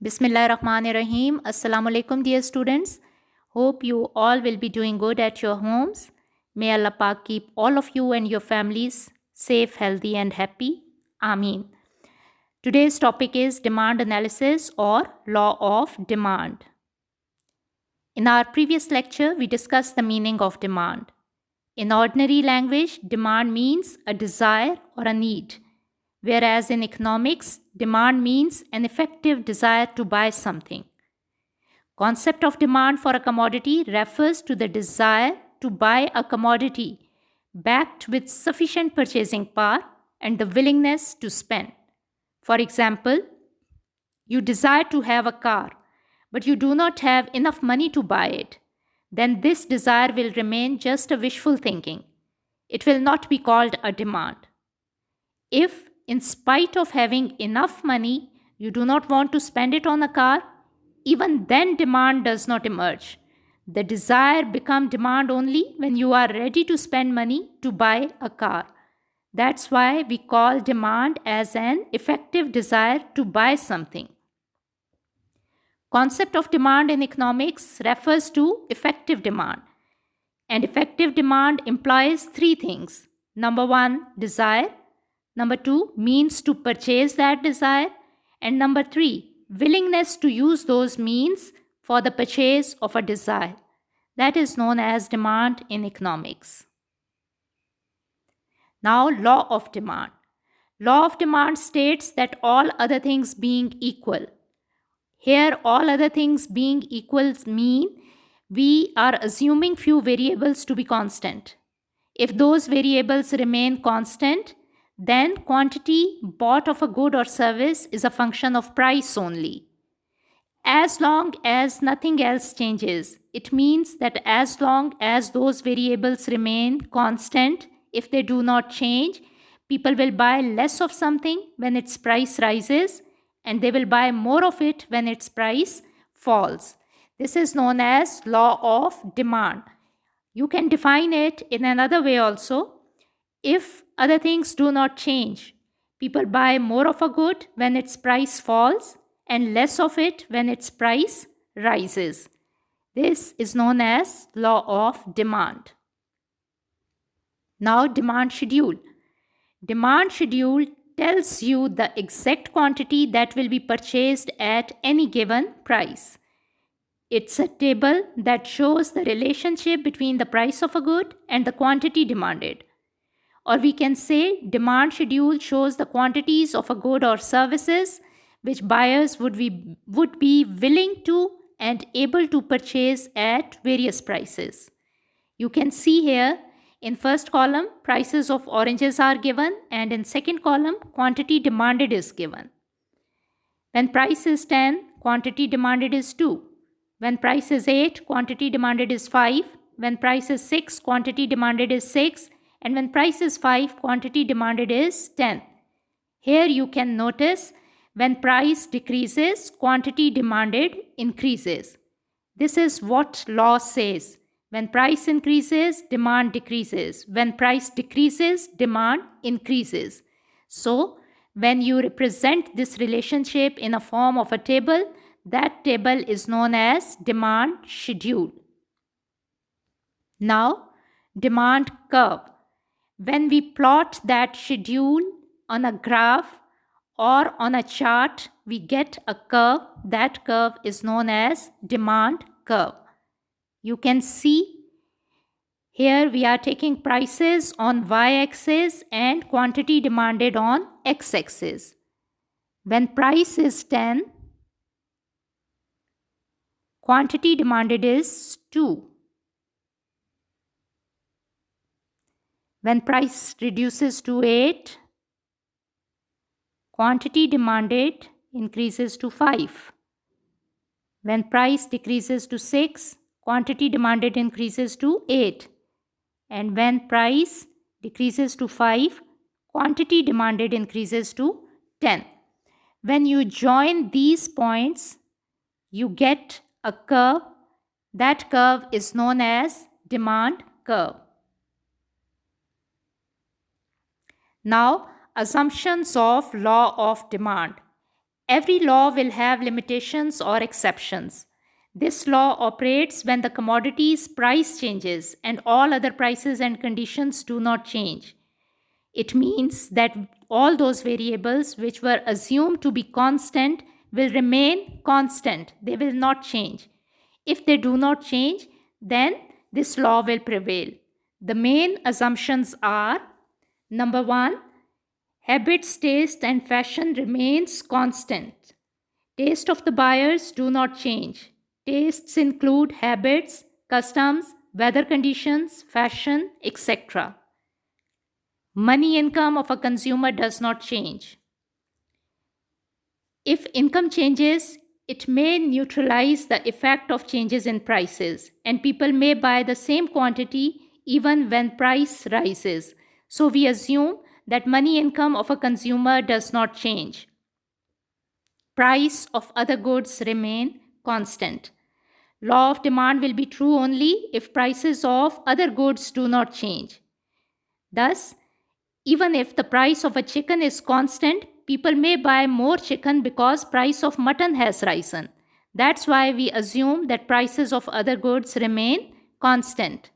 Bismillahirrahmanirrahim. Assalamu alaikum, dear students. Hope you all will be doing good at your homes. May Allah Pak keep all of you and your families safe, healthy, and happy. Ameen. Today's topic is demand analysis or law of demand. In our previous lecture, we discussed the meaning of demand. In ordinary language, demand means a desire or a need, whereas in economics, demand means an effective desire to buy something. Concept of demand for a commodity refers to the desire to buy a commodity backed with sufficient purchasing power and the willingness to spend. For example, you desire to have a car, but you do not have enough money to buy it. Then this desire will remain just a wishful thinking. It will not be called a demand. If, in spite of having enough money, you do not want to spend it on a car, even then demand does not emerge. The desire becomes demand only when you are ready to spend money to buy a car. That's why we call demand as an effective desire to buy something. Concept of demand in economics refers to effective demand. And effective demand implies three things. Number one, desire. Number two, means to purchase that desire. And number three, willingness to use those means for the purchase of a desire. That is known as demand in economics. Now, law of demand. Law of demand states that all other things being equal. Here, all other things being equals mean we are assuming few variables to be constant. If those variables remain constant, then quantity bought of a good or service is a function of price only. As long as nothing else changes, it means that as long as those variables remain constant, if they do not change, people will buy less of something when its price rises, and they will buy more of it when its price falls. This is known as law of demand. You can define it in another way also. If other things do not change, people buy more of a good when its price falls and less of it when its price rises. This is known as law of demand. Now, demand schedule. Demand schedule tells you the exact quantity that will be purchased at any given price. It's a table that shows the relationship between the price of a good and the quantity demanded. Or we can say demand schedule shows the quantities of a good or services which buyers would be willing to and able to purchase at various prices. You can see here in first column, prices of oranges are given, and in second column, quantity demanded is given. When price is 10, quantity demanded is 2. When price is 8, quantity demanded is 5. When price is 6, quantity demanded is 6. And when price is 5, quantity demanded is 10. Here you can notice when price decreases, quantity demanded increases. This is what law says. When price increases, demand decreases. When price decreases, demand increases. So, when you represent this relationship in a form of a table, that table is known as demand schedule. Now, demand curve. When we plot that schedule on a graph or on a chart, we get a curve. That curve is known as demand curve. You can see here we are taking prices on y-axis and quantity demanded on x-axis. When price is 10, quantity demanded is 2. When price reduces to 8, quantity demanded increases to 5. When price decreases to 6, quantity demanded increases to 8. And when price decreases to 5, quantity demanded increases to 10. When you join these points, you get a curve. That curve is known as demand curve. Now, assumptions of law of demand. Every law will have limitations or exceptions. This law operates when the commodity's price changes and all other prices and conditions do not change. It means that all those variables which were assumed to be constant will remain constant. They will not change. If they do not change, then this law will prevail. The main assumptions are: number one, habits, taste, and fashion remains constant. Taste of the buyers do not change. Tastes include habits, customs, weather conditions, fashion, etc. Money income of a consumer does not change. If income changes, it may neutralize the effect of changes in prices, and people may buy the same quantity even when price rises. So we assume that money income of a consumer does not change. Price of other goods remain constant. Law of demand will be true only if prices of other goods do not change. Thus, even if the price of a chicken is constant, people may buy more chicken because price of mutton has risen. That's why we assume that prices of other goods remain constant.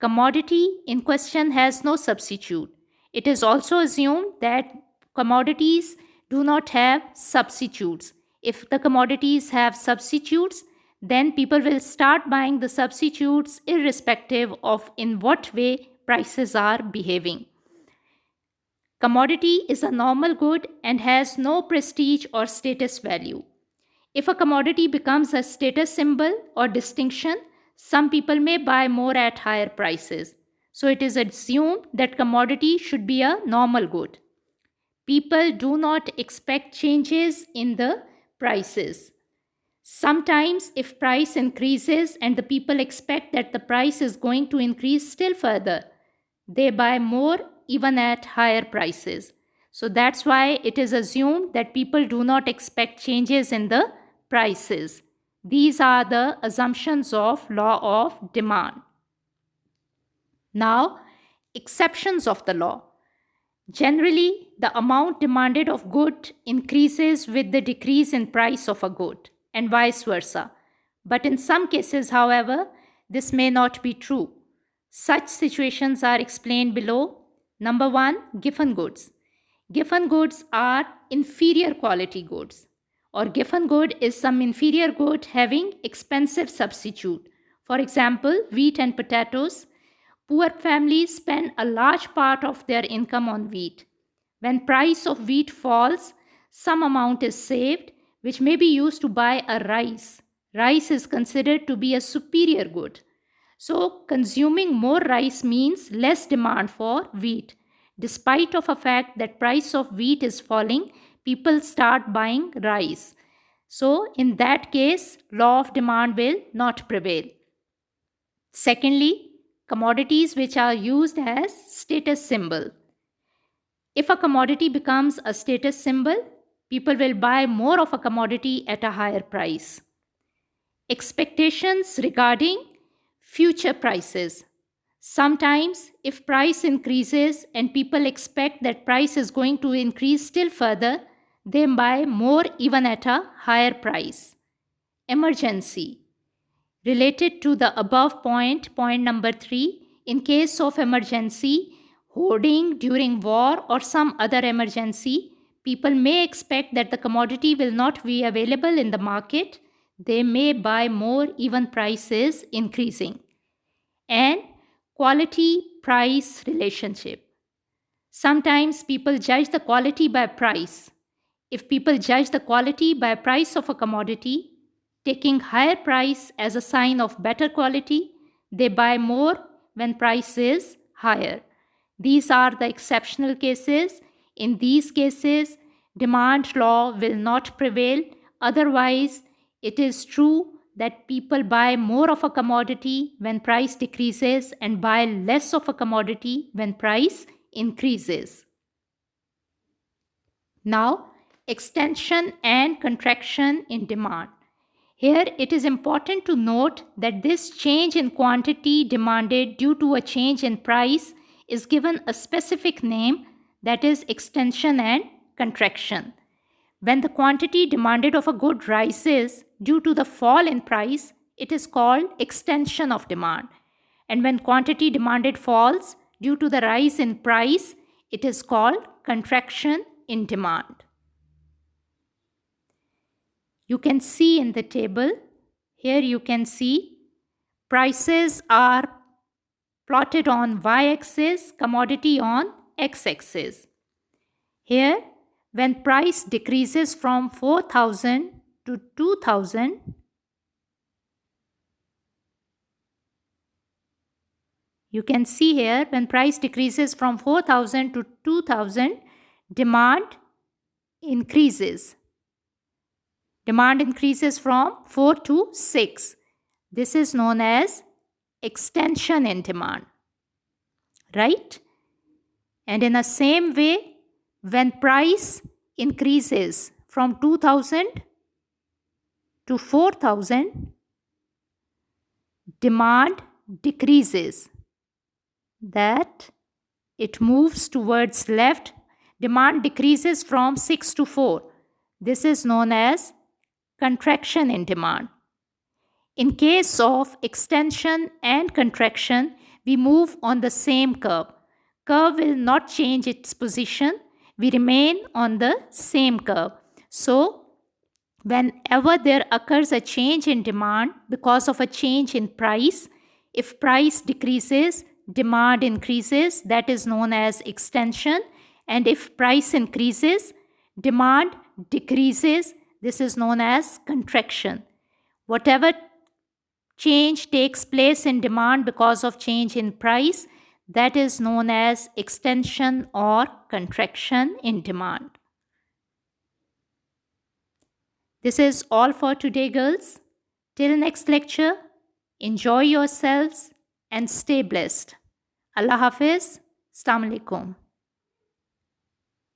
Commodity in question has no substitute. It is also assumed that commodities do not have substitutes. If the commodities have substitutes, then people will start buying the substitutes irrespective of in what way prices are behaving. Commodity is a normal good and has no prestige or status value. If a commodity becomes a status symbol or distinction, some people may buy more at higher prices. So it is assumed that commodity should be a normal good. People do not expect changes in the prices. Sometimes if price increases and the people expect that the price is going to increase still further, they buy more even at higher prices. So that's why it is assumed that people do not expect changes in the prices. These are the assumptions of law of demand. Now, exceptions of the law. Generally, the amount demanded of good increases with the decrease in price of a good, and vice versa. But in some cases, however, this may not be true. Such situations are explained below. Number one, giffen goods. Giffen goods are inferior quality goods, or giffen good is some inferior good having expensive substitute. For example, wheat and potatoes. Poor families spend a large part of their income on wheat. When price of wheat falls, some amount is saved, which may be used to buy a rice. Rice is considered to be a superior good. So consuming more rice means less demand for wheat. Despite of a fact that price of wheat is falling, people start buying rice. So in that case, law of demand will not prevail. Secondly, commodities which are used as status symbol. If a commodity becomes a status symbol, people will buy more of a commodity at a higher price. Expectations regarding future prices. Sometimes, if price increases and people expect that price is going to increase still further, they buy more even at a higher price. Emergency. Related to the above point number 3, in case of emergency, hoarding during war or some other emergency, people may expect that the commodity will not be available in the market. They may buy more even price is increasing. And quality-price relationship. Sometimes people judge the quality by price. If people judge the quality by price of a commodity, taking higher price as a sign of better quality, they buy more when price is higher. These are the exceptional cases. In these cases, demand law will not prevail. Otherwise, it is true that people buy more of a commodity when price decreases and buy less of a commodity when price increases. Now, extension and contraction in demand. Here it is important to note that this change in quantity demanded due to a change in price is given a specific name, that is extension and contraction. When the quantity demanded of a good rises due to the fall in price, it is called extension of demand. And when quantity demanded falls due to the rise in price, it is called contraction in demand. You can see in the table, here you can see prices are plotted on y-axis, commodity on x-axis. Here, when price decreases from 4,000 to 2,000, you can see here when price decreases from 4,000 to 2,000, demand increases. Demand increases from 4 to 6. This is known as extension in demand, right? And in the same way, when price increases from 2,000 to 4,000, demand decreases. That it moves towards left. Demand decreases from 6 to 4. This is known as contraction in demand. In case of extension and contraction, we move on the same curve. Curve will not change its position. We remain on the same curve. So, whenever there occurs a change in demand because of a change in price, if price decreases, demand increases. That is known as extension. And if price increases, demand decreases. This is known as contraction. Whatever change takes place in demand because of change in price, that is known as extension or contraction in demand. This is all for today, girls. Till next lecture, enjoy yourselves and stay blessed. Allah Hafiz. Assalamu alaikum.